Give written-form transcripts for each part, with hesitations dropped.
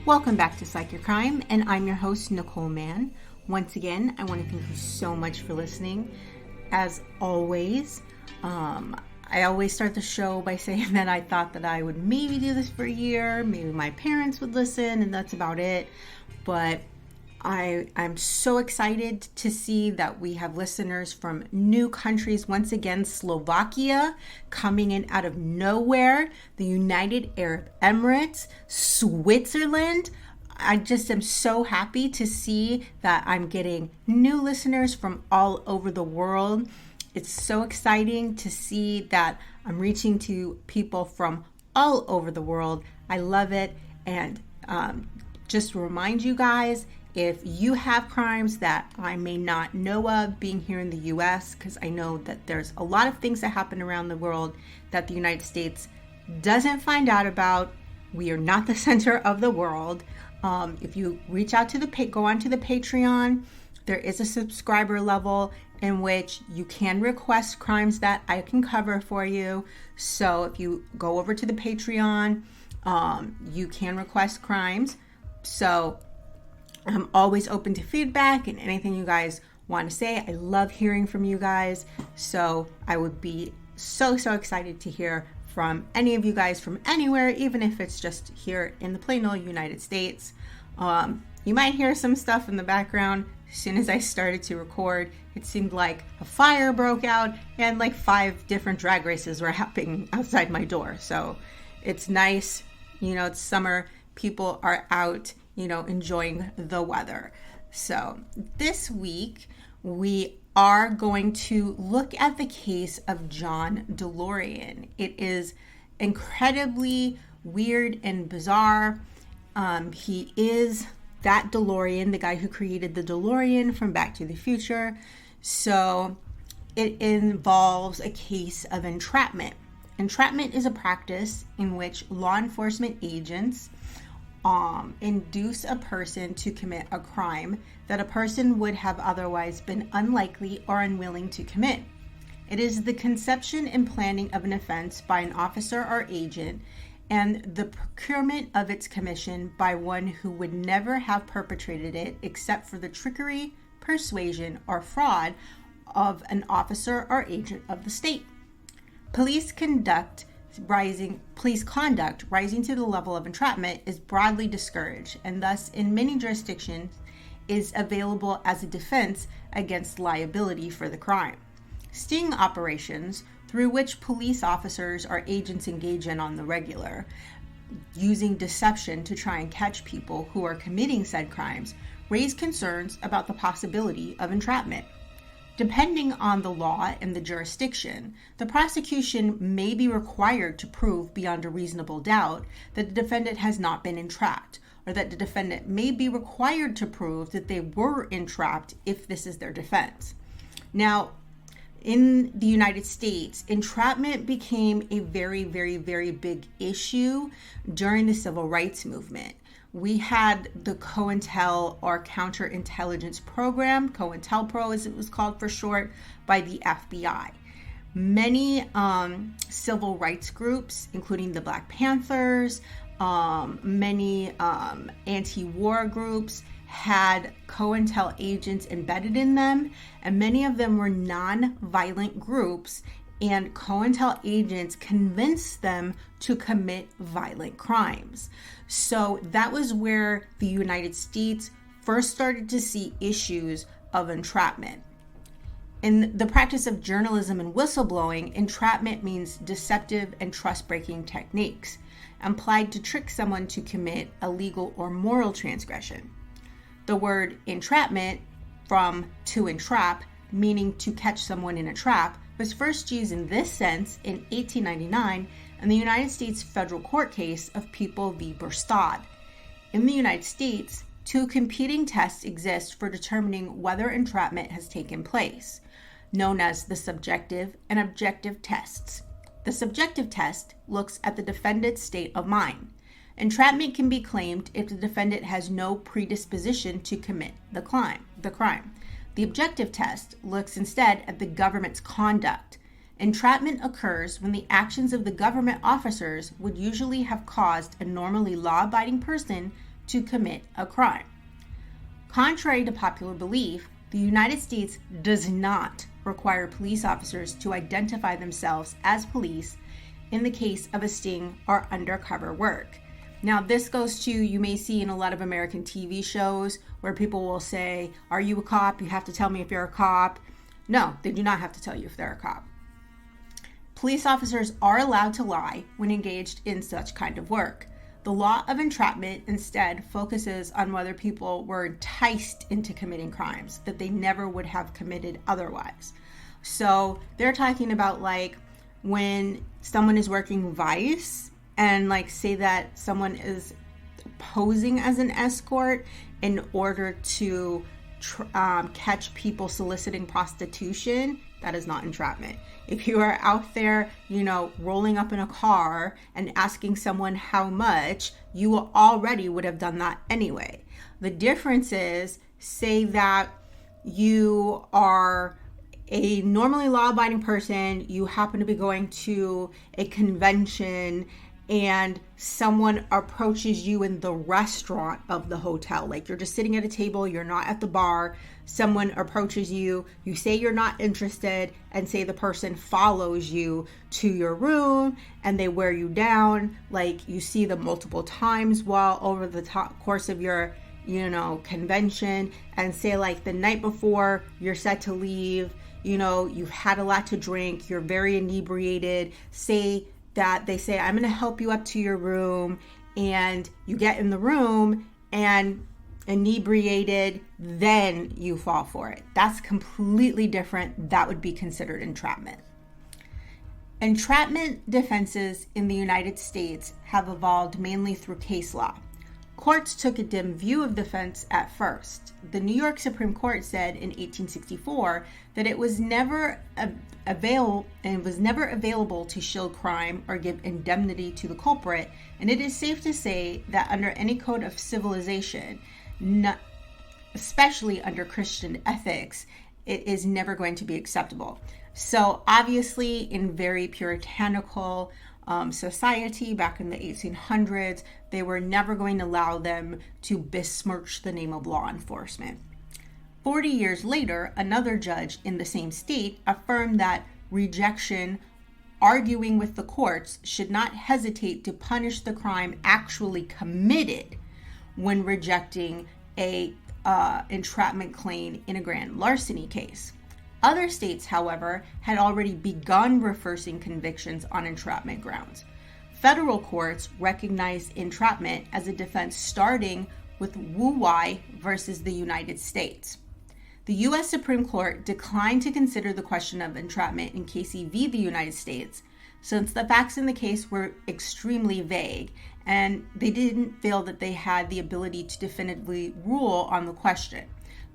Welcome back to Psych Your Crime, and I'm your host, Nicole Mann. Once again, I want to thank you so much for listening. As always, I always start the show by saying that I thought that I would maybe do this for a year, maybe my parents would listen, and that's about it. But I'm so excited to see that we have listeners from new countries. Once again, Slovakia coming in out of nowhere, the United Arab Emirates, Switzerland. I just am so happy to see that I'm getting new listeners from all over the world. It's so exciting to see that I'm reaching to people from all over the world. I love it. And just to remind you guys, if you have crimes that I may not know of being here in the U.S., because I know that there's a lot of things that happen around the world that the United States doesn't find out about. We are not the center of the world. If you reach out to go onto the Patreon, there is a subscriber level in which you can request crimes that I can cover for you. So if you go over to the Patreon, you can request crimes. So I'm always open to feedback and anything you guys want to say. I love hearing from you guys. So I would be so excited to hear from any of you guys from anywhere, even if it's just here in the plain old United States. You might hear some stuff in the background. As soon as I started to record, it seemed like a fire broke out and like 5 different drag races were happening outside my door. So it's nice. It's summer. People are out, enjoying the weather. So this week, we are going to look at the case of John Delorean. It is incredibly weird and bizarre. He is that Delorean, the guy who created the Delorean from Back to the Future. So it involves a case of entrapment. Entrapment is a practice in which law enforcement agents induce a person to commit a crime that a person would have otherwise been unlikely or unwilling to commit. It is the conception and planning of an offense by an officer or agent and the procurement of its commission by one who would never have perpetrated it except for the trickery, persuasion, or fraud of an officer or agent of the state. Police conduct rising to the level of entrapment is broadly discouraged and thus in many jurisdictions is available as a defense against liability for the crime. Sting operations, through which police officers or agents engage in on the regular, using deception to try and catch people who are committing said crimes, raise concerns about the possibility of entrapment. Depending on the law and the jurisdiction, the prosecution may be required to prove beyond a reasonable doubt that the defendant has not been entrapped, or that the defendant may be required to prove that they were entrapped if this is their defense. Now, in the United States, entrapment became a very big issue during the Civil Rights Movement. We had the COINTEL or Counterintelligence Program, COINTELPRO as it was called for short, by the FBI. Many civil rights groups, including the Black Panthers, many anti-war groups, had COINTEL agents embedded in them, and many of them were non-violent groups, and COINTEL agents convinced them to commit violent crimes. So that was where the United States first started to see issues of entrapment. In the practice of journalism and whistleblowing, entrapment means deceptive and trust-breaking techniques employed to trick someone to commit a legal or moral transgression. The word entrapment, from to entrap, meaning to catch someone in a trap, was first used in this sense in 1899 in the United States federal court case of People v. Burstad. In the United States, 2 competing tests exist for determining whether entrapment has taken place, known as the subjective and objective tests. The subjective test looks at the defendant's state of mind. Entrapment can be claimed if the defendant has no predisposition to commit the crime. The objective test looks instead at the government's conduct. Entrapment occurs when the actions of the government officers would usually have caused a normally law-abiding person to commit a crime. Contrary to popular belief, the United States does not require police officers to identify themselves as police in the case of a sting or undercover work. Now, this goes to, you may see in a lot of American TV shows where people will say, "Are you a cop? You have to tell me if you're a cop." No, they do not have to tell you if they're a cop. Police officers are allowed to lie when engaged in such kind of work. The law of entrapment instead focuses on whether people were enticed into committing crimes that they never would have committed otherwise. So they're talking about like when someone is working vice and like say that someone is posing as an escort in order to catch people soliciting prostitution, that is not entrapment. If you are out there, rolling up in a car and asking someone how much, you already would have done that anyway. The difference is, say that you are a normally law-abiding person, you happen to be going to a convention and someone approaches you in the restaurant of the hotel. Like you're just sitting at a table, you're not at the bar, someone approaches you, you say you're not interested, and say the person follows you to your room and they wear you down. Like you see them multiple times while over the course of your, convention, and say like the night before you're set to leave, you've had a lot to drink, you're very inebriated, they say, "I'm going to help you up to your room," and you get in the room and inebriated, then you fall for it. That's completely different. That would be considered entrapment. Entrapment defenses in the United States have evolved mainly through case law. Courts took a dim view of defense at first. The New York Supreme Court said in 1864 that it was never available to shield crime or give indemnity to the culprit, and it is safe to say that under any code of civilization, especially under Christian ethics, it is never going to be acceptable. So obviously in very puritanical society back in the 1800s, they were never going to allow them to besmirch the name of law enforcement. 40 years later, another judge in the same state affirmed that rejection, arguing with the courts, should not hesitate to punish the crime actually committed when rejecting a entrapment claim in a grand larceny case. Other states, however, had already begun reversing convictions on entrapment grounds. Federal courts recognized entrapment as a defense starting with Wu Wai versus the United States. The U.S. Supreme Court declined to consider the question of entrapment in Casey v. the United States, since the facts in the case were extremely vague, and they didn't feel that they had the ability to definitively rule on the question.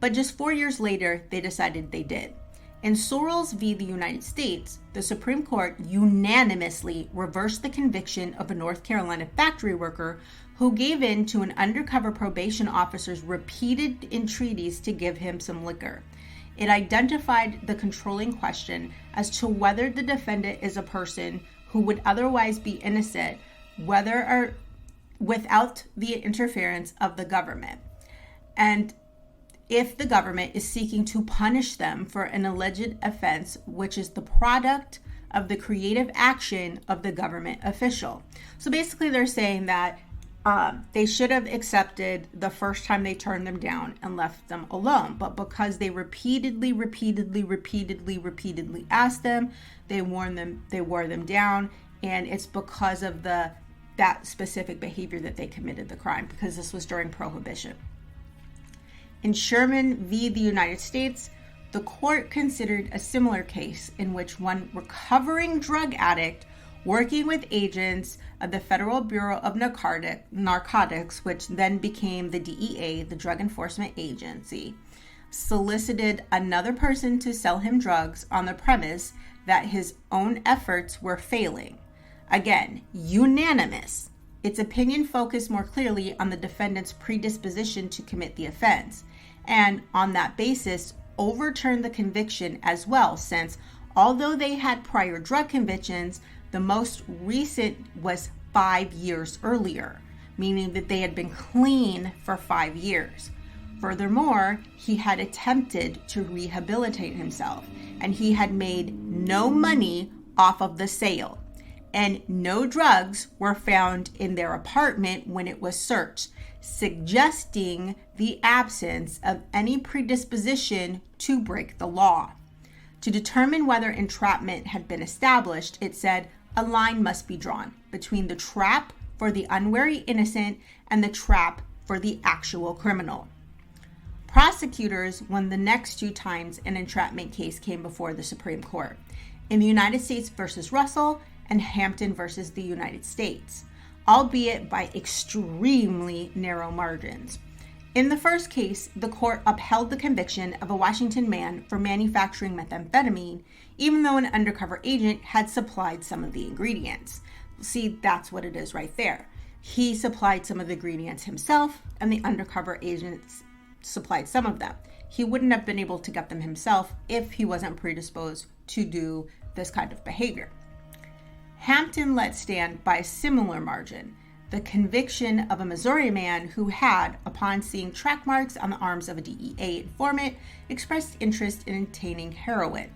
But just 4 years later, they decided they did. In Sorrells v. the United States, the Supreme Court unanimously reversed the conviction of a North Carolina factory worker who gave in to an undercover probation officer's repeated entreaties to give him some liquor. It identified the controlling question as to whether the defendant is a person who would otherwise be innocent, whether or without the interference of the government, and if the government is seeking to punish them for an alleged offense which is the product of the creative action of the government official. So basically they're saying that they should have accepted the first time they turned them down and left them alone. But because they repeatedly asked them, they wore them down, and it's because of that specific behavior that they committed the crime, because this was during Prohibition. In Sherman v. the United States, the court considered a similar case in which one recovering drug addict working with agents of the Federal Bureau of Narcotics, which then became the DEA, the Drug Enforcement Agency, solicited another person to sell him drugs on the premise that his own efforts were failing. Again, unanimous. Its opinion focused more clearly on the defendant's predisposition to commit the offense, and on that basis overturned the conviction as well, since although they had prior drug convictions, the most recent was 5 years earlier. meaning that they had been clean for 5 years. Furthermore, he had attempted to rehabilitate himself, and he had made no money off of the sale, and no drugs were found in their apartment when it was searched, suggesting the absence of any predisposition to break the law. To determine whether entrapment had been established, it said a line must be drawn between the trap for the unwary innocent and the trap for the actual criminal. Prosecutors won the next 2 times an entrapment case came before the Supreme Court, in the United States versus Russell and Hampton versus the United States, albeit by extremely narrow margins. In the first case, the court upheld the conviction of a Washington man for manufacturing methamphetamine, even though an undercover agent had supplied some of the ingredients. See, that's what it is right there. He supplied some of the ingredients himself, and the undercover agents supplied some of them. He wouldn't have been able to get them himself if he wasn't predisposed to do this kind of behavior. Hampton let stand by a similar margin the conviction of a Missouri man who had, upon seeing track marks on the arms of a DEA informant, expressed interest in obtaining heroin.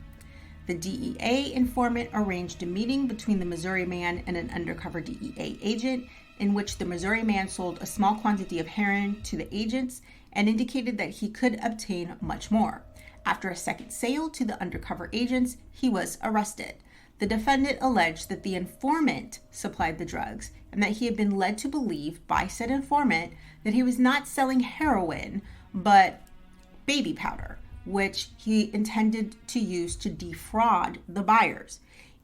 The DEA informant arranged a meeting between the Missouri man and an undercover DEA agent, in which the Missouri man sold a small quantity of heroin to the agents and indicated that he could obtain much more. After a second sale to the undercover agents, he was arrested. The defendant alleged that the informant supplied the drugs and that he had been led to believe by said informant that he was not selling heroin, but baby powder, which he intended to use to defraud the buyers.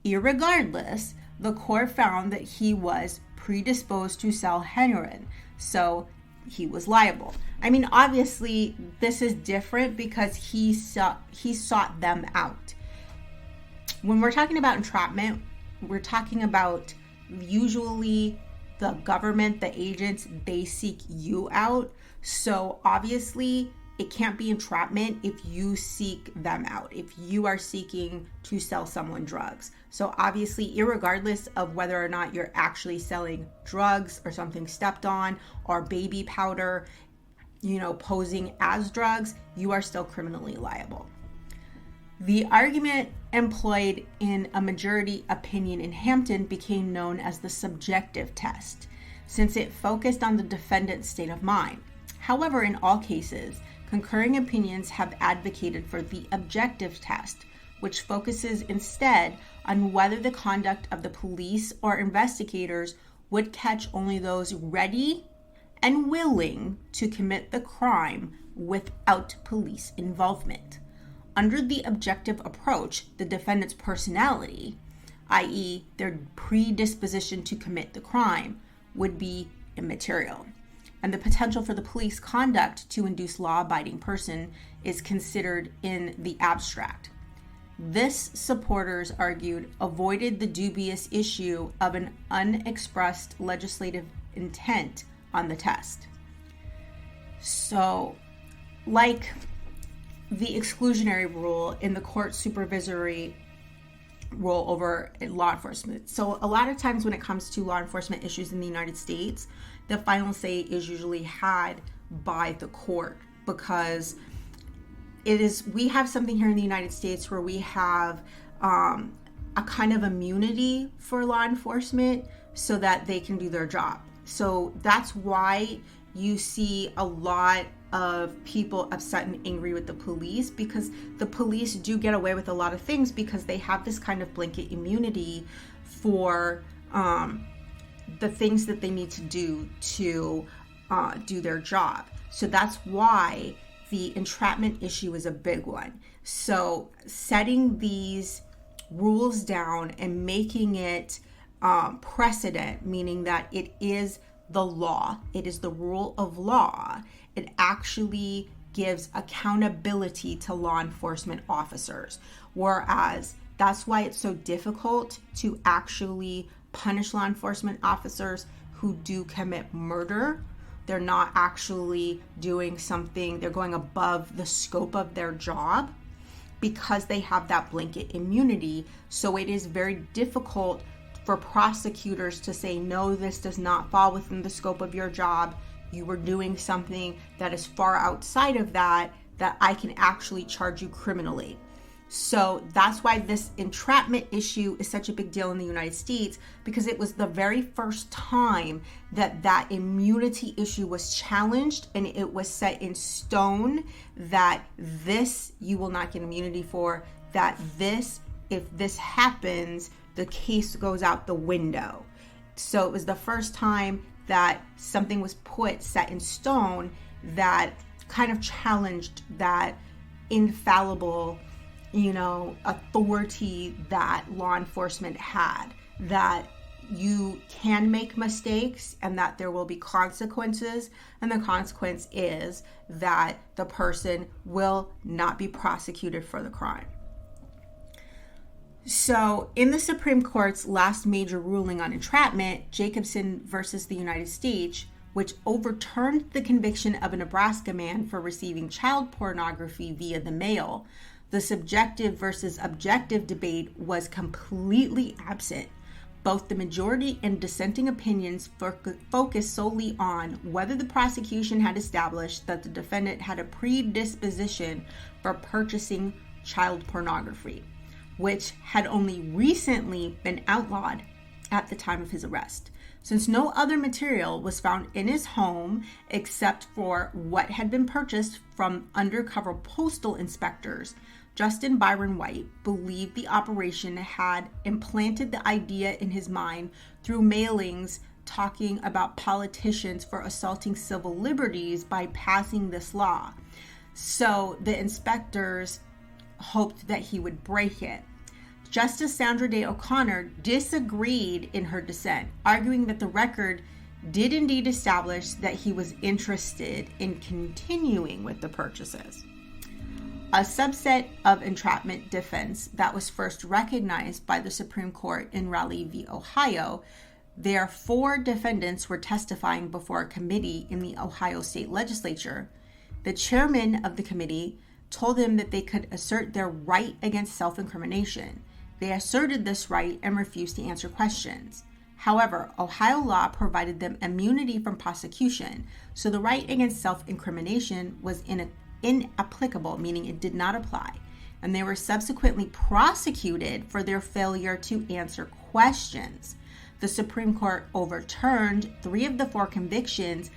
Irregardless, the court found that he was predisposed to sell heroin, so he was liable. I mean, obviously, this is different because he sought them out. When we're talking about entrapment, we're talking about usually the government, the agents, they seek you out. So obviously, it can't be entrapment if you seek them out, if you are seeking to sell someone drugs. So obviously, irregardless of whether or not you're actually selling drugs or something stepped on or baby powder, posing as drugs, you are still criminally liable. The argument employed in a majority opinion in Hampton became known as the subjective test, since it focused on the defendant's state of mind. However, in all cases, concurring opinions have advocated for the objective test, which focuses instead on whether the conduct of the police or investigators would catch only those ready and willing to commit the crime without police involvement. Under the objective approach, the defendant's personality, i.e., their predisposition to commit the crime, would be immaterial, and the potential for the police conduct to induce law-abiding person is considered in the abstract. This, supporters argued, avoided the dubious issue of an unexpressed legislative intent on the test. So, like the exclusionary rule in the court supervisory role over law enforcement. So a lot of times when it comes to law enforcement issues in the United States, the final say is usually had by the court, because we have something here in the United States where we have a kind of immunity for law enforcement so that they can do their job. So that's why you see a lot of people upset and angry with the police, because the police do get away with a lot of things because they have this kind of blanket immunity for the things that they need to do their job. So that's why the entrapment issue is a big one. So setting these rules down and making it precedent, meaning that it is the law, it is the rule of law, it actually gives accountability to law enforcement officers. Whereas that's why it's so difficult to actually punish law enforcement officers who do commit murder. They're not actually doing something, they're going above the scope of their job because they have that blanket immunity. So it is very difficult for prosecutors to say, no, this does not fall within the scope of your job. You were doing something that is far outside of that I can actually charge you criminally. So that's why this entrapment issue is such a big deal in the United States, because it was the very first time that immunity issue was challenged, and it was set in stone that this you will not get immunity for, that this, if this happens, the case goes out the window. So it was the first time that something was set in stone that kind of challenged that infallible, authority that law enforcement had, that you can make mistakes and that there will be consequences, and the consequence is that the person will not be prosecuted for the crime. So in the Supreme Court's last major ruling on entrapment, Jacobson versus the United States, which overturned the conviction of a Nebraska man for receiving child pornography via the mail, the subjective versus objective debate was completely absent. Both the majority and dissenting opinions focused solely on whether the prosecution had established that the defendant had a predisposition for purchasing child pornography, which had only recently been outlawed at the time of his arrest. Since no other material was found in his home except for what had been purchased from undercover postal inspectors, Justin Byron White believed the operation had implanted the idea in his mind through mailings talking about politicians for assaulting civil liberties by passing this law. So the inspectors hoped that he would break it. Justice Sandra Day O'Connor disagreed in her dissent, arguing that the record did indeed establish that he was interested in continuing with the purchases. A subset of entrapment defense that was first recognized by the Supreme Court in Raleigh v. Ohio, their 4 defendants were testifying before a committee in the Ohio State Legislature. The chairman of the committee told them that they could assert their right against self-incrimination. They asserted this right and refused to answer questions. However, Ohio law provided them immunity from prosecution, so the right against self-incrimination was inapplicable, meaning it did not apply, and they were subsequently prosecuted for their failure to answer questions. The Supreme Court overturned 3 of the 4 convictions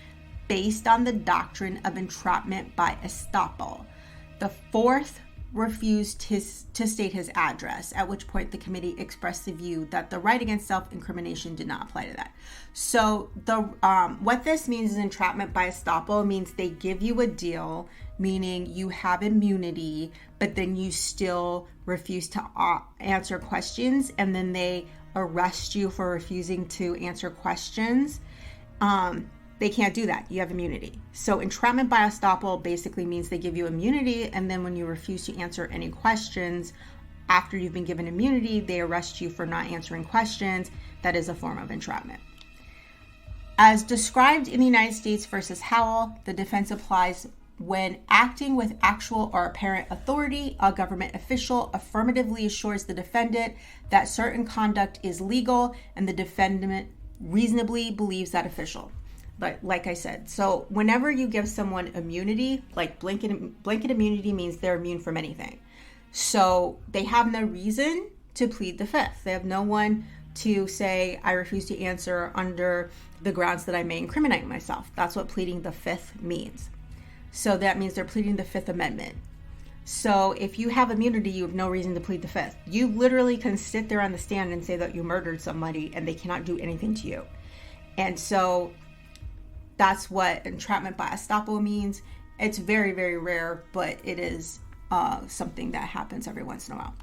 based on the doctrine of entrapment by estoppel. The 4th refused to state his address, at which point the committee expressed the view that the right against self-incrimination did not apply to that. So what this means is entrapment by estoppel means they give you a deal, meaning you have immunity, but then you still refuse to answer questions, and then they arrest you for refusing to answer questions. They can't do that. You have immunity. So entrapment by estoppel basically means they give you immunity, and then when you refuse to answer any questions after you've been given immunity, they arrest you for not answering questions. That is a form of entrapment. As described in the United States versus Howell, the defense applies when acting with actual or apparent authority, a government official affirmatively assures the defendant that certain conduct is legal and the defendant reasonably believes that official. But like I said, so whenever you give someone immunity, like blanket immunity means they're immune from anything. So they have no reason to plead the 5th. They have no one to say, I refuse to answer under the grounds that I may incriminate myself. That's what pleading the 5th means. So that means they're pleading the 5th Amendment. So if you have immunity, you have no reason to plead the 5th. You literally can sit there on the stand and say that you murdered somebody and they cannot do anything to you. And so that's what entrapment by estoppel means. It's very, very rare, but it is something that happens every once in a while.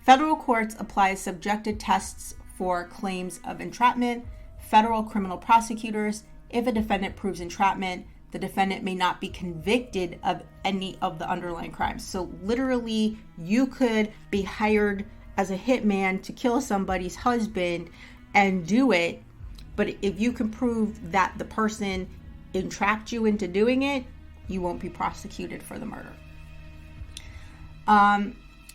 Federal courts apply subjective tests for claims of entrapment. Federal criminal prosecutors, if a defendant proves entrapment, the defendant may not be convicted of any of the underlying crimes. So literally, you could be hired as a hitman to kill somebody's husband and do it, but if you can prove that the person entrapped you into doing it, you won't be prosecuted for the murder.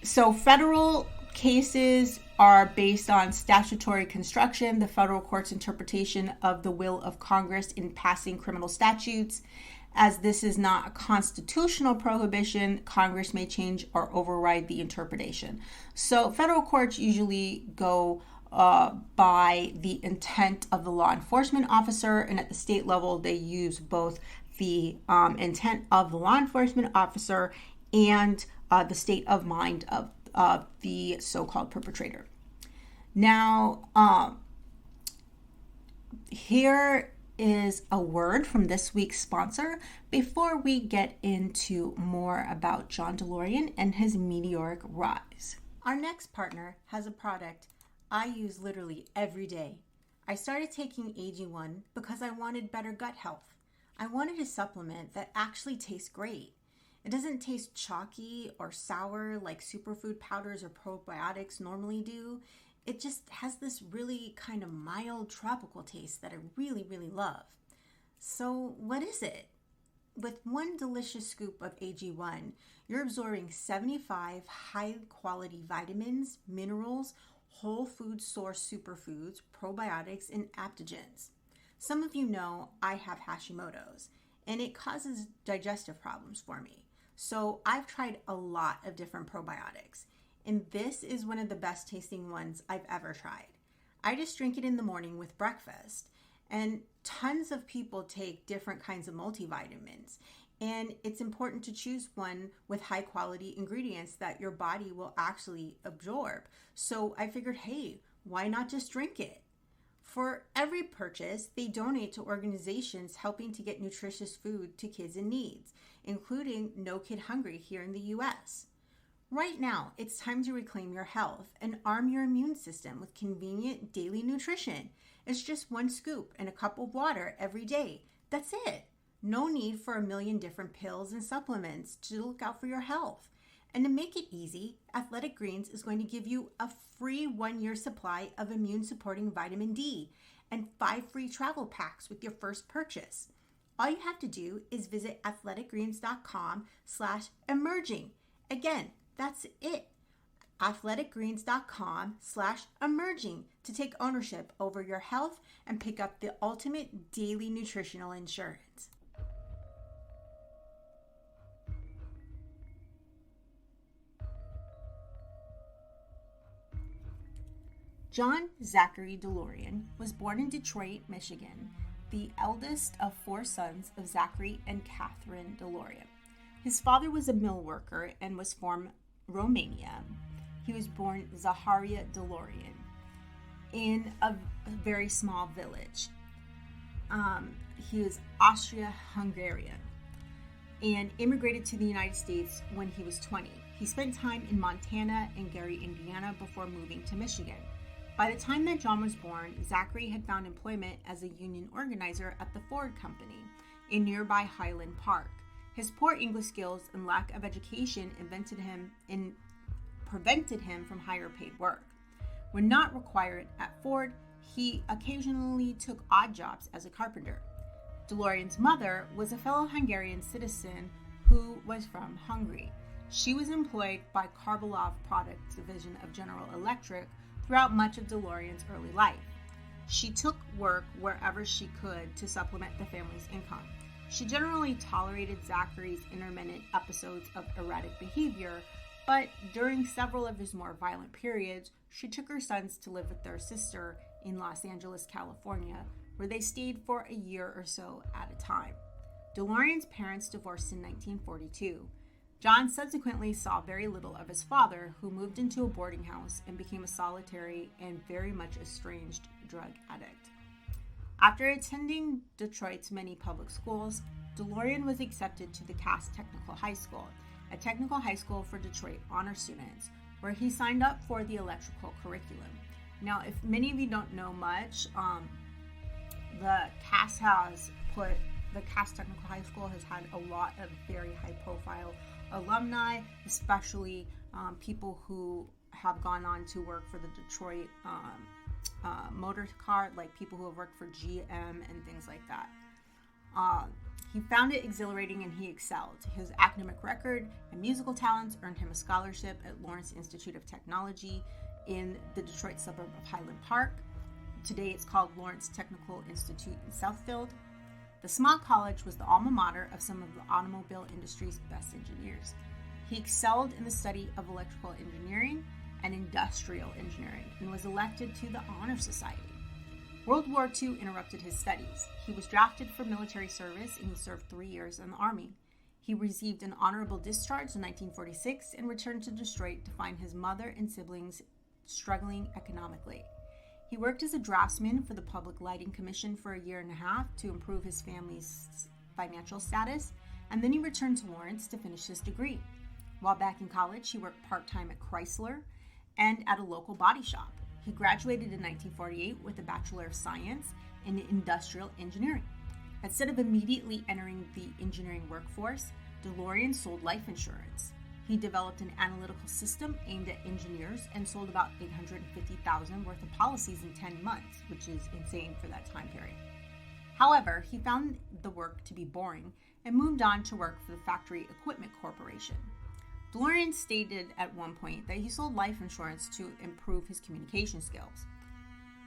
So federal cases are based on statutory construction, the federal court's interpretation of the will of Congress in passing criminal statutes. As this is not a constitutional prohibition, Congress may change or override the interpretation. So federal courts usually go by the intent of the law enforcement officer, and at the state level, they use both the intent of the law enforcement officer and the state of mind of the so-called perpetrator. Now, here is a word from this week's sponsor before we get into more about John Delorean and his meteoric rise. Our next partner has a product I use literally every day. I started taking AG1 because I wanted better gut health. I wanted a supplement that actually tastes great. It doesn't taste chalky or sour like superfood powders or probiotics normally do. It just has this really kind of mild tropical taste that I really, really love. So what is it? With one delicious scoop of AG1, you're absorbing 75 high-quality vitamins, minerals, whole food source superfoods, probiotics, and adaptogens. Some of you know I have Hashimoto's, and it causes digestive problems for me. So I've tried a lot of different probiotics, and this is one of the best tasting ones I've ever tried. I just drink it in the morning with breakfast, and tons of people take different kinds of multivitamins, and it's important to choose one with high quality ingredients that your body will actually absorb. So I figured, hey, why not just drink it? For every purchase, they donate to organizations helping to get nutritious food to kids in need, including No Kid Hungry here in the US. Right now, it's time to reclaim your health and arm your immune system with convenient daily nutrition. It's just one scoop and a cup of water every day. That's it. No need for a million different pills and supplements to look out for your health. And to make it easy, Athletic Greens is going to give you a free 1-year supply of immune-supporting vitamin D and 5 free travel packs with your first purchase. All you have to do is visit athleticgreens.com/emerging. Again, that's it. athleticgreens.com/emerging to take ownership over your health and pick up the ultimate daily nutritional insurance. John Zachary Delorean was born in Detroit, Michigan, the eldest of 4 sons of Zachary and Catherine Delorean. His father was a mill worker and was from Romania. He was born Zaharia Delorean in a very small village. He was Austria-Hungarian and immigrated to the United States when he was 20. He spent time in Montana and Gary, Indiana before moving to Michigan. By the time that John was born, Zachary had found employment as a union organizer at the Ford Company in nearby Highland Park. His poor English skills and lack of education prevented him from higher paid work. When not required at Ford, he occasionally took odd jobs as a carpenter. Delorean's mother was a fellow Hungarian citizen who was from Hungary. She was employed by Karbalov Products Division of General Electric throughout much of Delorean's early life. She took work wherever she could to supplement the family's income. She generally tolerated Zachary's intermittent episodes of erratic behavior, but during several of his more violent periods, she took her sons to live with their sister in Los Angeles, California, where they stayed for a year or so at a time. Delorean's parents divorced in 1942. John subsequently saw very little of his father, who moved into a boarding house and became a solitary and very much estranged drug addict. After attending Detroit's many public schools, Delorean was accepted to the Cass Technical High School, a technical high school for Detroit honor students, where he signed up for the electrical curriculum. Now, if many of you don't know much, the Cass Technical High School has had a lot of very high-profile alumni, especially people who have gone on to work for the Detroit motor car, like people who have worked for GM and things like that. He found it exhilarating and he excelled. His academic record and musical talents earned him a scholarship at Lawrence Institute of Technology in the Detroit suburb of Highland Park. Today it's called Lawrence Technical Institute in Southfield. The small college was the alma mater of some of the automobile industry's best engineers. He excelled in the study of electrical engineering and industrial engineering and was elected to the Honor Society. World War II interrupted his studies. He was drafted for military service and he served 3 years in the Army. He received an honorable discharge in 1946 and returned to Detroit to find his mother and siblings struggling economically. He worked as a draftsman for the Public Lighting Commission for a year and a half to improve his family's financial status, and then he returned to Lawrence to finish his degree. While back in college, he worked part-time at Chrysler and at a local body shop. He graduated in 1948 with a Bachelor of Science in Industrial Engineering. Instead of immediately entering the engineering workforce, Delorean sold life insurance. He developed an analytical system aimed at engineers and sold about $850,000 worth of policies in 10 months, which is insane for that time period. However, he found the work to be boring and moved on to work for the Factory Equipment Corporation. Delorean stated at one point that he sold life insurance to improve his communication skills.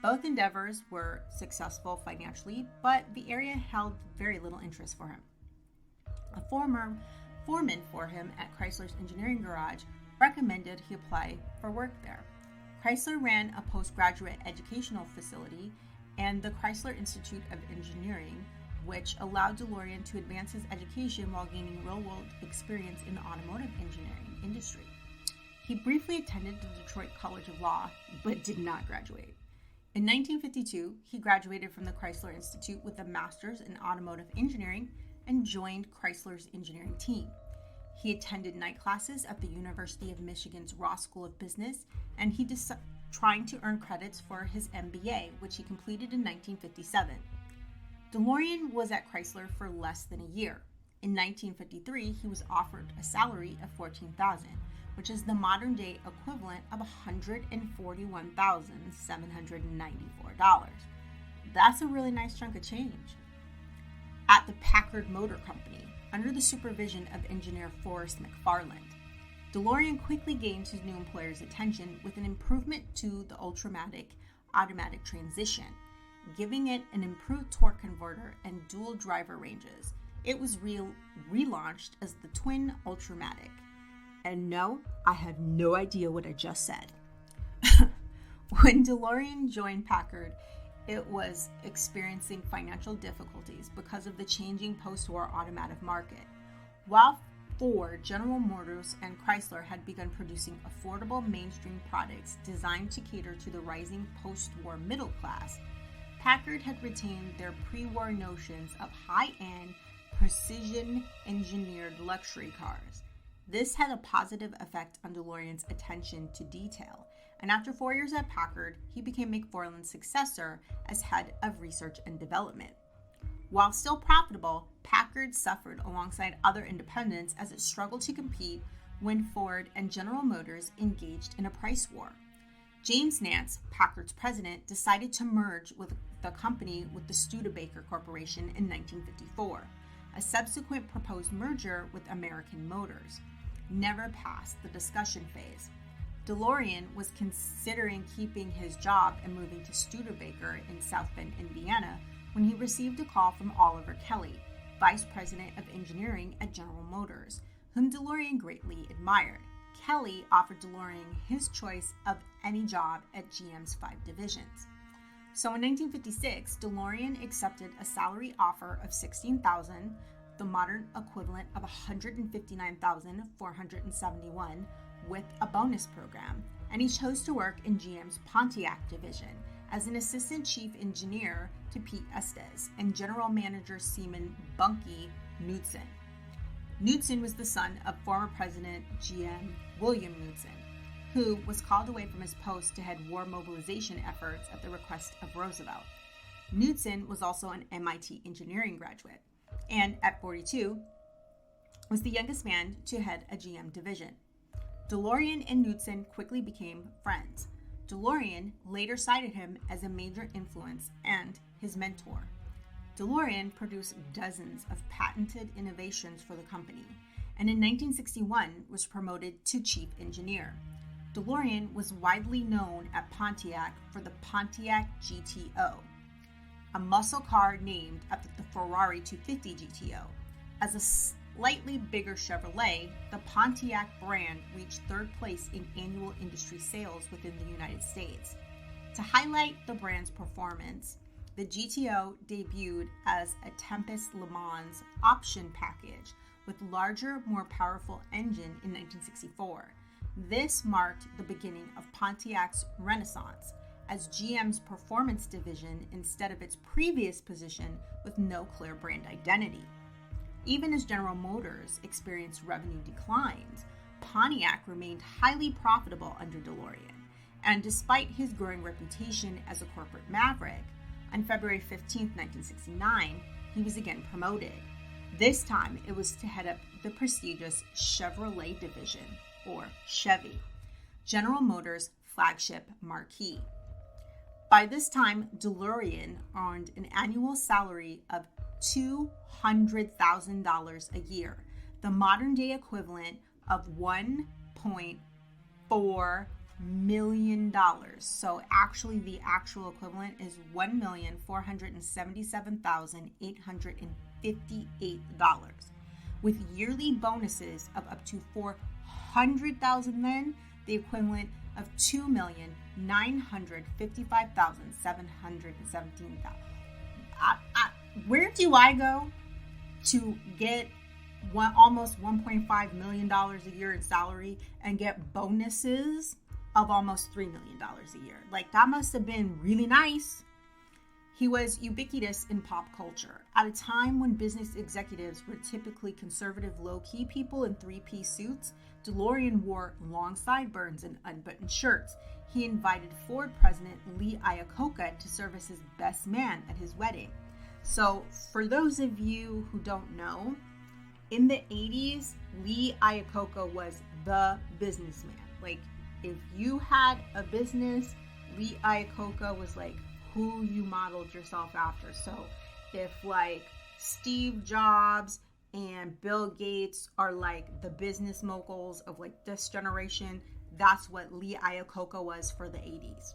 Both endeavors were successful financially, but the area held very little interest for him. A former foreman for him at Chrysler's engineering garage recommended he apply for work there. Chrysler ran a postgraduate educational facility and the Chrysler Institute of Engineering, which allowed Delorean to advance his education while gaining real-world experience in the automotive engineering industry. He briefly attended the Detroit College of Law, but did not graduate. In 1952, he graduated from the Chrysler Institute with a master's in automotive engineering and joined Chrysler's engineering team. He attended night classes at the University of Michigan's Ross School of Business, and he trying to earn credits for his MBA, which he completed in 1957. Delorean was at Chrysler for less than a year. In 1953, he was offered a salary of $14,000, which is the modern-day equivalent of $141,794. That's a really nice chunk of change. At the Packard Motor Company, under the supervision of engineer Forrest McFarland, Delorean quickly gained his new employer's attention with an improvement to the Ultramatic automatic transmission, giving it an improved torque converter and dual driver ranges. It was relaunched as the Twin Ultramatic. And no, I have no idea what I just said. When Delorean joined Packard, it was experiencing financial difficulties because of the changing post-war automotive market. While Ford, General Motors, and Chrysler had begun producing affordable mainstream products designed to cater to the rising post-war middle class, Packard had retained their pre-war notions of high-end, precision-engineered luxury cars. This had a positive effect on Delorean's attention to detail, and after 4 years at Packard, he became McFarland's successor as head of research and development. While still profitable, Packard suffered alongside other independents as it struggled to compete when Ford and General Motors engaged in a price war. James Nance, Packard's president, decided to merge with the company with the Studebaker Corporation in 1954. A subsequent proposed merger with American Motors never passed the discussion phase. Delorean was considering keeping his job and moving to Studebaker in South Bend, Indiana, when he received a call from Oliver Kelly, vice president of engineering at General Motors, whom Delorean greatly admired. Kelly offered Delorean his choice of any job at GM's 5 divisions. So in 1956, Delorean accepted a salary offer of $16,000, the modern equivalent of $159,471, with a bonus program, and he chose to work in GM's Pontiac division as an assistant chief engineer to Pete Estes and general manager Seaman Bunky Knudsen. Knudsen was the son of former president GM William Knudsen, who was called away from his post to head war mobilization efforts at the request of Roosevelt. Knudsen was also an MIT engineering graduate, and at 42, was the youngest man to head a GM division. Delorean and Knudsen quickly became friends. Delorean later cited him as a major influence and his mentor. DeLorean produced dozens of patented innovations for the company, and in 1961 was promoted to chief engineer. DeLorean was widely known at Pontiac for the Pontiac GTO, a muscle car named after the Ferrari 250 GTO. As a slightly bigger Chevrolet, the Pontiac brand reached third place in annual industry sales within the United States. To highlight the brand's performance, the GTO debuted as a Tempest Le Mans option package with larger, more powerful engine in 1964. This marked the beginning of Pontiac's renaissance as GM's performance division instead of its previous position with no clear brand identity. Even as General Motors experienced revenue declines, Pontiac remained highly profitable under DeLorean, and despite his growing reputation as a corporate maverick, on February 15, 1969, he was again promoted. This time, it was to head up the prestigious Chevrolet division, or Chevy, General Motors' flagship marquee. By this time, DeLorean earned an annual salary of $200,000 a year, the modern-day equivalent of $1.4 million. So actually, the actual equivalent is $1,477,858, with yearly bonuses of up to $400,000, then the equivalent of $2,955,717. Where do I go to get almost $1.5 million a year in salary and get bonuses of almost $3 million a year? Like, that must have been really nice. He was ubiquitous in pop culture. At a time when business executives were typically conservative, low-key people in three-piece suits, DeLorean wore long sideburns and unbuttoned shirts. He invited Ford President Lee Iacocca to serve as his best man at his wedding. So, for those of you who don't know, in the 80s, Lee Iacocca was the businessman. Like, if you had a business, Lee Iacocca was like who you modeled yourself after. So if like Steve Jobs and Bill Gates are like the business moguls of like this generation, that's what Lee Iacocca was for the 80s.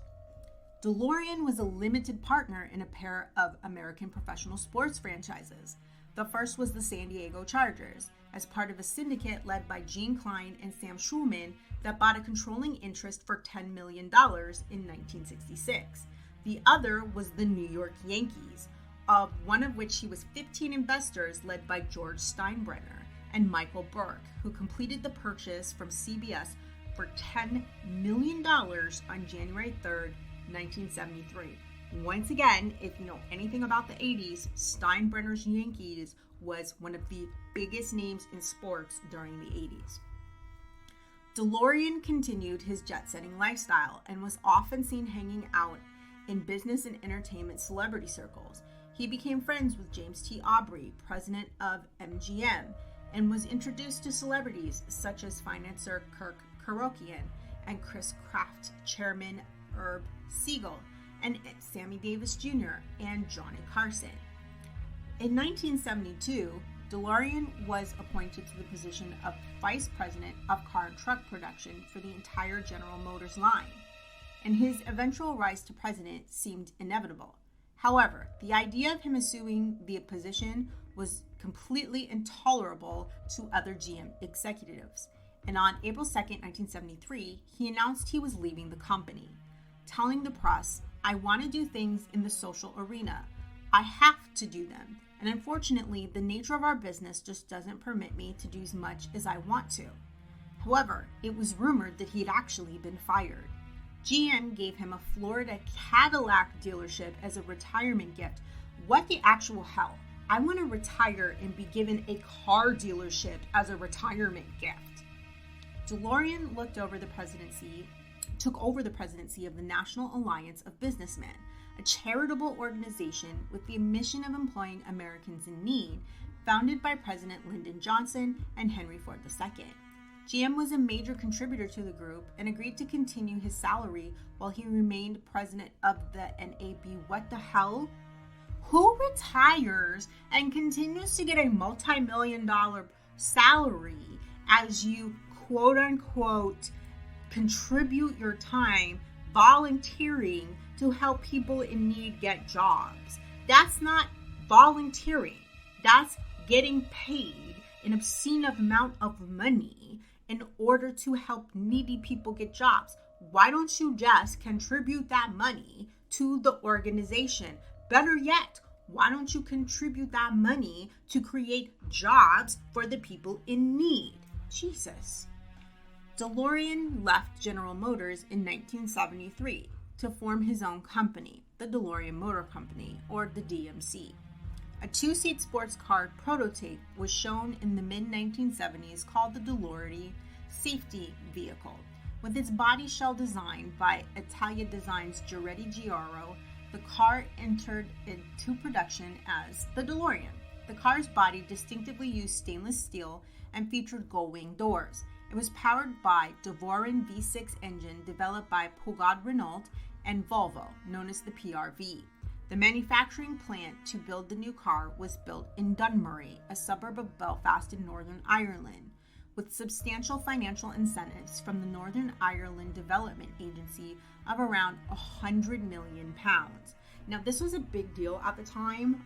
DeLorean was a limited partner in a pair of American professional sports franchises. The first was the San Diego Chargers, as part of a syndicate led by Gene Klein and Sam Schulman that bought a controlling interest for $10 million in 1966. The other was the New York Yankees, of one of which he was 15 investors led by George Steinbrenner and Michael Burke, who completed the purchase from CBS for $10 million on January 3rd, 1973. Once again, if you know anything about the 80s, Steinbrenner's Yankees was one of the biggest names in sports during the 80s. DeLorean continued his jet-setting lifestyle and was often seen hanging out in business and entertainment celebrity circles. He became friends with James T. Aubrey, president of MGM, and was introduced to celebrities such as financier Kirk Kerosene and Chris Kraft, chairman Herb Siegel, and Sammy Davis Jr. and Johnny Carson. In 1972, DeLorean was appointed to the position of Vice President of Car and Truck Production for the entire General Motors line, and his eventual rise to president seemed inevitable. However, the idea of him assuming the position was completely intolerable to other GM executives, and on April 2, 1973, he announced he was leaving the company, telling the press, "I want to do things in the social arena. I have to do them. And unfortunately, the nature of our business just doesn't permit me to do as much as I want to." However, it was rumored that he had actually been fired. GM gave him a Florida Cadillac dealership as a retirement gift. What the actual hell? I want to retire and be given a car dealership as a retirement gift. DeLorean took over the presidency of the National Alliance of Businessmen, a charitable organization with the mission of employing Americans in need, founded by President Lyndon Johnson and Henry Ford II. GM was a major contributor to the group and agreed to continue his salary while he remained president of the NAB. What the hell? Who retires and continues to get a multi-million-dollar salary as you quote unquote contribute your time volunteering to help people in need get jobs? That's not volunteering. That's getting paid an obscene amount of money in order to help needy people get jobs. Why don't you just contribute that money to the organization? Better yet, why don't you contribute that money to create jobs for the people in need? Jesus. Delorean left General Motors in 1973 to form his own company, the Delorean Motor Company, or the DMC. A two-seat sports car prototype was shown in the mid-1970s called the Delorean Safety Vehicle. With its body shell designed by Italia Design's Giuretti Giaro, the car entered into production as the Delorean. The car's body distinctively used stainless steel and featured gull-wing doors. It was powered by Delorean V6 engine developed by Peugeot Renault and Volvo, known as the PRV. The manufacturing plant to build the new car was built in Dunmurry, a suburb of Belfast in Northern Ireland, with substantial financial incentives from the Northern Ireland Development Agency of around £100 million. Now, this was a big deal at the time.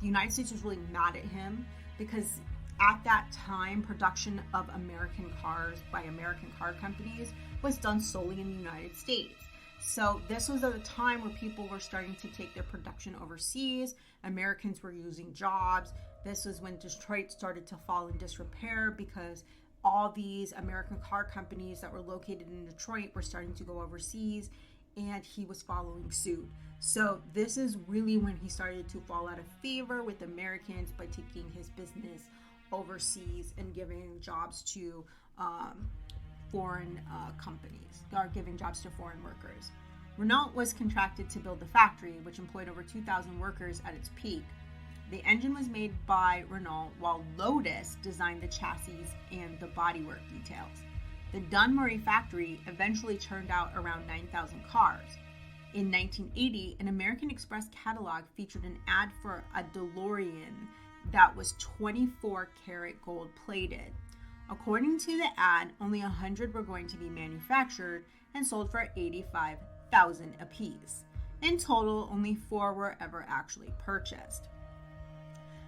The United States was really mad at him because at that time, production of American cars by American car companies was done solely in the United States. So this was at a time where people were starting to take their production overseas. Americans were losing jobs. This was when Detroit started to fall in disrepair because all these American car companies that were located in Detroit were starting to go overseas, and he was following suit. So this is really when he started to fall out of favor with Americans by taking his business overseas and giving jobs to foreign companies, or giving jobs to foreign workers. Renault was contracted to build the factory, which employed over 2,000 workers at its peak. The engine was made by Renault, while Lotus designed the chassis and the bodywork details. The Dunmurry factory eventually churned out around 9,000 cars. In 1980, an American Express catalog featured an ad for a Delorean that was 24-karat gold plated. According to the ad, only 100 were going to be manufactured and sold for $85,000 apiece. In total, only 4 were ever actually purchased.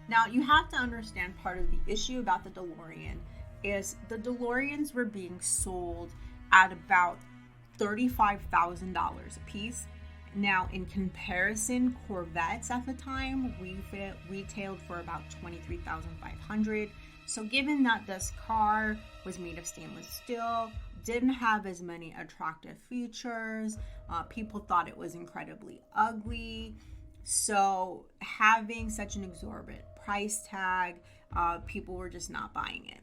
Now, you have to understand part of the issue about the Delorean is the DeLoreans were being sold at about $35,000 a piece. Now, in comparison, Corvettes at the time retailed for about $23,500. So given that this car was made of stainless steel, didn't have as many attractive features, people thought it was incredibly ugly. So having such an exorbitant price tag, people were just not buying it.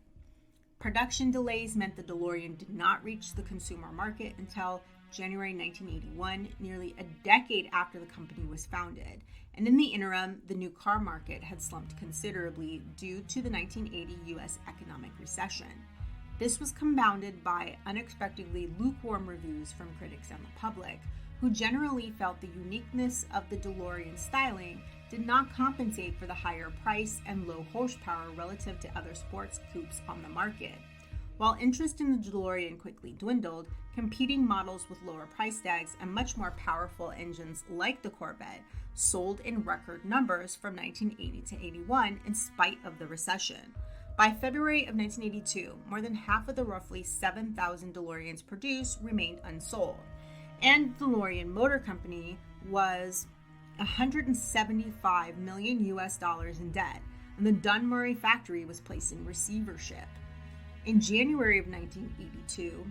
Production delays meant the DeLorean did not reach the consumer market until January 1981, nearly a decade after the company was founded. And in the interim, the new car market had slumped considerably due to the 1980 U.S. economic recession. This was compounded by unexpectedly lukewarm reviews from critics and the public, who generally felt the uniqueness of the DeLorean styling did not compensate for the higher price and low horsepower relative to other sports coupes on the market. While interest in the DeLorean quickly dwindled, competing models with lower price tags and much more powerful engines like the Corvette sold in record numbers from 1980 to 81 in spite of the recession. By February of 1982, more than half of the roughly 7,000 DeLoreans produced remained unsold, and the Delorean Motor Company was $175 million in debt, and the Dunmurry factory was placed in receivership. In January of 1982,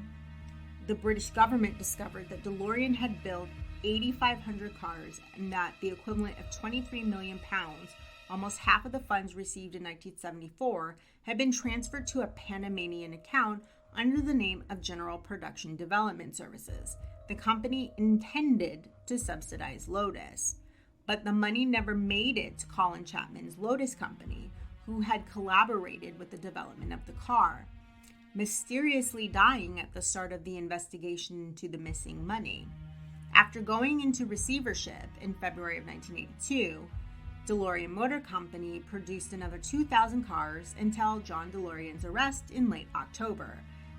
the British government discovered that DeLorean had built 8,500 cars and that the equivalent of 23 million pounds, almost half of the funds received in 1974, had been transferred to a Panamanian account under the name of General Production Development Services. The company intended to subsidize Lotus, but the money never made it to Colin Chapman's Lotus Company, who had collaborated with the development of the car, mysteriously dying at the start of the investigation into the missing money. After going into receivership in February of 1982, Delorean Motor Company produced another 2,000 cars until John Delorean's arrest in late October,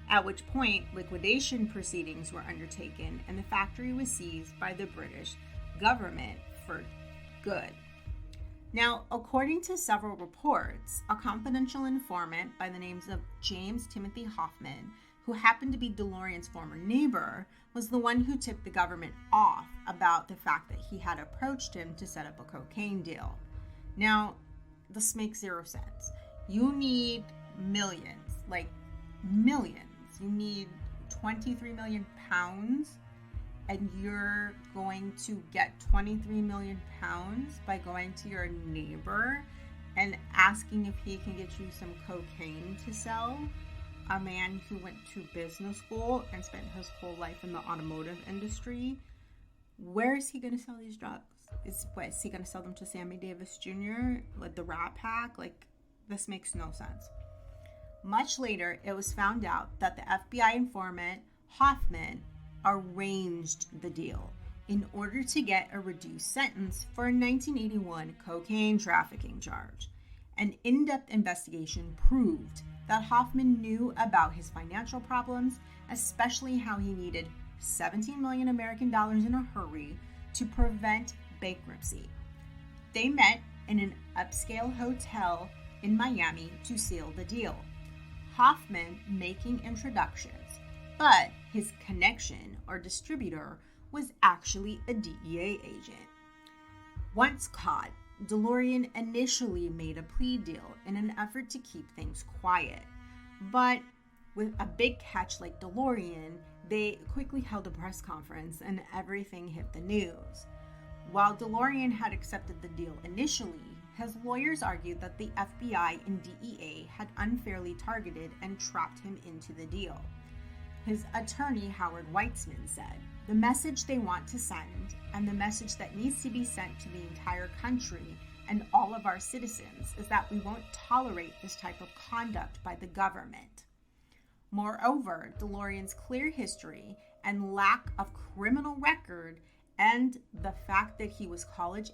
at which point liquidation proceedings were undertaken and the factory was seized by the British government for good. Now, according to several reports, a confidential informant by the names of James Timothy Hoffman, who happened to be Delorean's former neighbor, was the one who tipped the government off about the fact that he had approached him to set up a cocaine deal. Now, this makes zero sense. You need millions, like millions. You need 23 million pounds, and you're going to get 23 million pounds by going to your neighbor and asking if he can get you some cocaine to sell? A man who went to business school and spent his whole life in the automotive industry. Where is he going to sell these drugs? Is he going to sell them to Sammy Davis Jr., like the Rat Pack? Like, this makes no sense. Much later, it was found out that the FBI informant, Hoffman, arranged the deal in order to get a reduced sentence for a 1981 cocaine trafficking charge. An in-depth investigation proved that Hoffman knew about his financial problems, especially how he needed 17 million American dollars in a hurry to prevent bankruptcy. They met in an upscale hotel in Miami to seal the deal. Hoffman making introductions, but his connection or distributor was actually a DEA agent. Once caught, Delorean initially made a plea deal in an effort to keep things quiet, but with a big catch like Delorean, they quickly held a press conference and everything hit the news. While Delorean had accepted the deal initially, his lawyers argued that the FBI and DEA had unfairly targeted and trapped him into the deal. His attorney, Howard Weitzman, said, "The message they want to send, and the message that needs to be sent to the entire country and all of our citizens, is that we won't tolerate this type of conduct by the government." Moreover, Delorean's clear history and lack of criminal record and the fact that he was college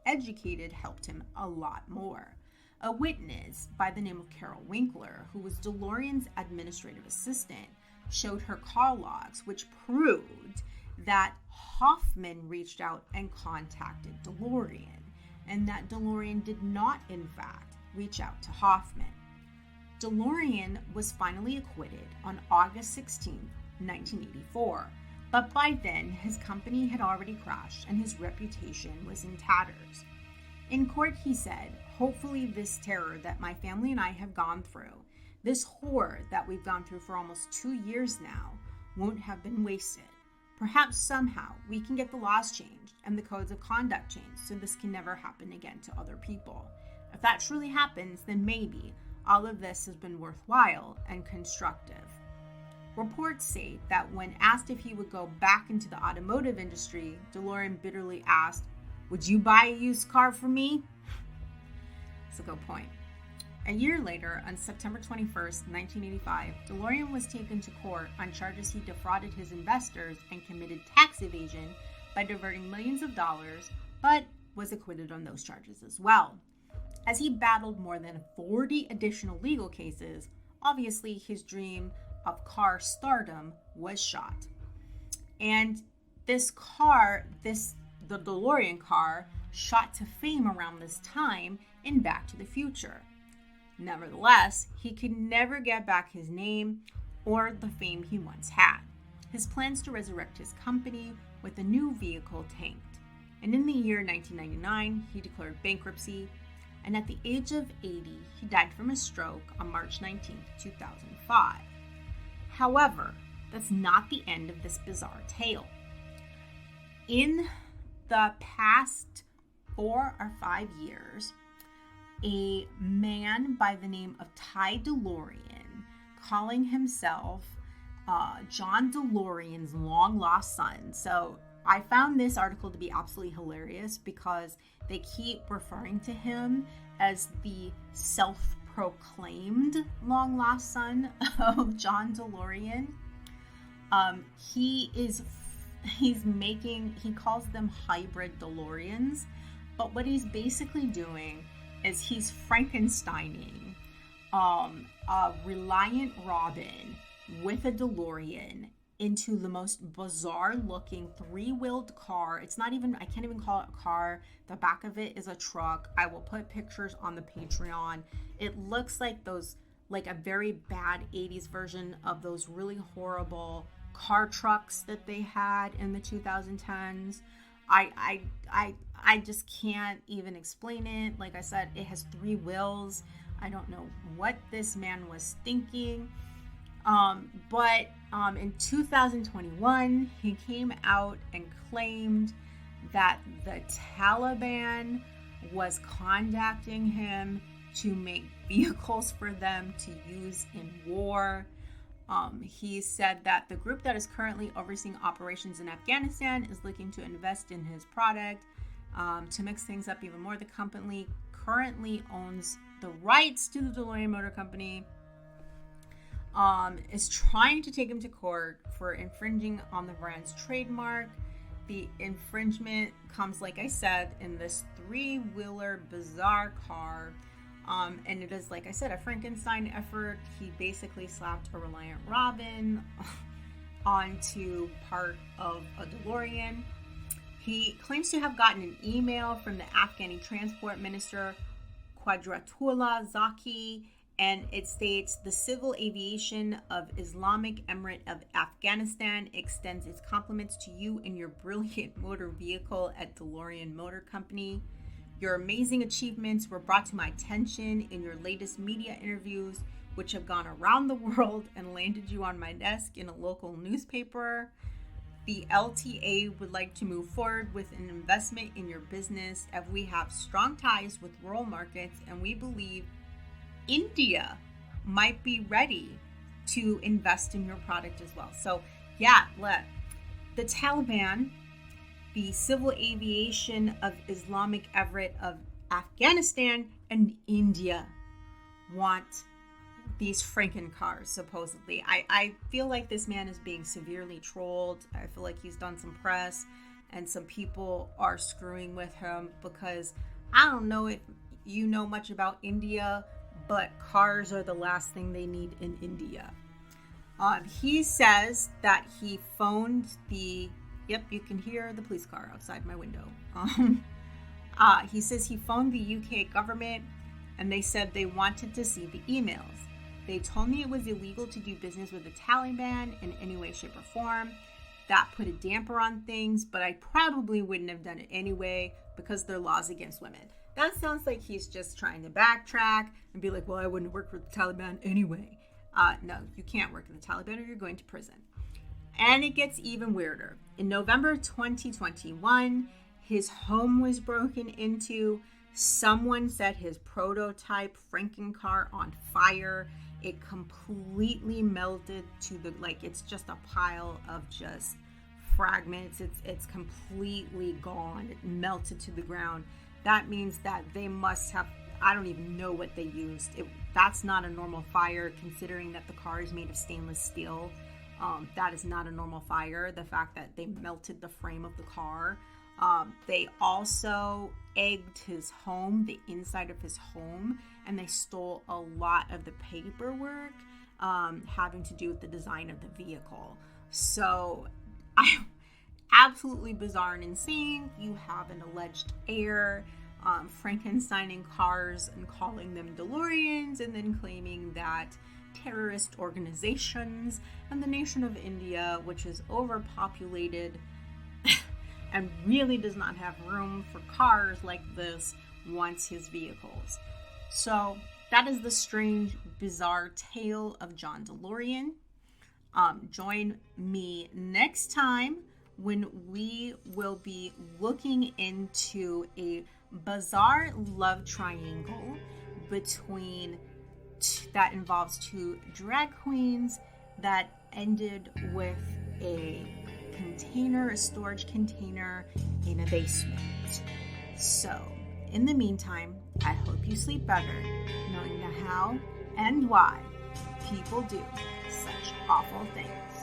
educated helped him a lot more. A witness by the name of Carol Winkler, who was Delorean's administrative assistant, showed her call logs, which proved that Hoffman reached out and contacted Delorean, and that Delorean did not, in fact, reach out to Hoffman. Delorean was finally acquitted on August 16, 1984, but by then his company had already crashed and his reputation was in tatters. In court, he said, "Hopefully this terror that my family and I have gone through, this horror that we've gone through for almost 2 years now, won't have been wasted. Perhaps somehow we can get the laws changed and the codes of conduct changed so this can never happen again to other people. If that truly happens, then maybe all of this has been worthwhile and constructive." Reports say that when asked if he would go back into the automotive industry, Delorean bitterly asked, "Would you buy a used car for me?" That's a good point. A year later, on September 21st, 1985, Delorean was taken to court on charges he defrauded his investors and committed tax evasion by diverting millions of dollars, but was acquitted on those charges as well. As he battled more than 40 additional legal cases, obviously his dream of car stardom was shot. And this car, the DeLorean car, shot to fame around this time in Back to the Future. Nevertheless, he could never get back his name or the fame he once had. His plans to resurrect his company with a new vehicle tanked. And in the year 1999, he declared bankruptcy, and at the age of 80, he died from a stroke on March 19, 2005. However, that's not the end of this bizarre tale. In the past 4 or 5 years, a man by the name of Ty Delorean, calling himself John Delorean's long-lost son. So I found this article to be absolutely hilarious because they keep referring to him as the self-proclaimed long-lost son of John Delorean. He calls them hybrid DeLoreans. But what he's basically doing is he's Frankensteining a Reliant Robin with a Delorean into the most bizarre looking 3-wheeled car. It's not even, I can't even call it a car. The back of it is a truck. I will put pictures on the Patreon. It looks like those, like a very bad 80s version of those really horrible car trucks that they had in the 2010s. I just can't even explain it. Like I said, it has 3 wheels. I don't know what this man was thinking. But in 2021, he came out and claimed that the Taliban was contacting him to make vehicles for them to use in war. He said that the group that is currently overseeing operations in Afghanistan is looking to invest in his product. To mix things up even more, the company currently owns the rights to the Delorean Motor Company, is trying to take him to court for infringing on the brand's trademark. The infringement comes, like I said, in this 3-wheeler bizarre car. And it is, like I said, a Frankenstein effort. He basically slapped a Reliant Robin onto part of a Delorean. He claims to have gotten an email from the Afghani Transport Minister, Quadratullah Zaki, and it states, the Civil Aviation of Islamic Emirate of Afghanistan extends its compliments to you and your brilliant motor vehicle at Delorean Motor Company. Your amazing achievements were brought to my attention in your latest media interviews, which have gone around the world and landed you on my desk in a local newspaper. The LTA would like to move forward with an investment in your business, as we have strong ties with rural markets and we believe India might be ready to invest in your product as well. So yeah, the Taliban, the Civil Aviation of Islamic Emirate of Afghanistan, and India want these Franken cars, supposedly. I feel like this man is being severely trolled. I feel like he's done some press and some people are screwing with him, because I don't know if you know much about India, but cars are the last thing they need in India. He says that he phoned the, yep, you can hear the police car outside my window. He says he phoned the UK government and they said they wanted to see the emails. They told me it was illegal to do business with the Taliban in any way, shape, or form. That put a damper on things, but I probably wouldn't have done it anyway because there are laws against women. That sounds like he's just trying to backtrack and be like, well, I wouldn't work for the Taliban anyway. No, you can't work for the Taliban or you're going to prison. And it gets even weirder. In November 2021, his home was broken into. Someone set his prototype Franken car on fire. It completely melted to the, like, it's just a pile of just fragments. It's completely gone. It melted to the ground. That means that they must have, I don't even know what they used. That's not a normal fire, considering that the car is made of stainless steel. That is not a normal fire. The fact that they melted the frame of the car. They also egged his home, the inside of his home, and they stole a lot of the paperwork having to do with the design of the vehicle. So, absolutely bizarre and insane. You have an alleged heir Frankensteining cars and calling them DeLoreans, and then claiming that terrorist organizations and the nation of India, which is overpopulated and really does not have room for cars like this, wants his vehicles. So that is the strange, bizarre tale of John DeLorean. Join me next time when we will be looking into a bizarre love triangle between that involves 2 drag queens that ended with a storage container in a basement. So, in the meantime, I hope you sleep better, knowing the how and why people do such awful things.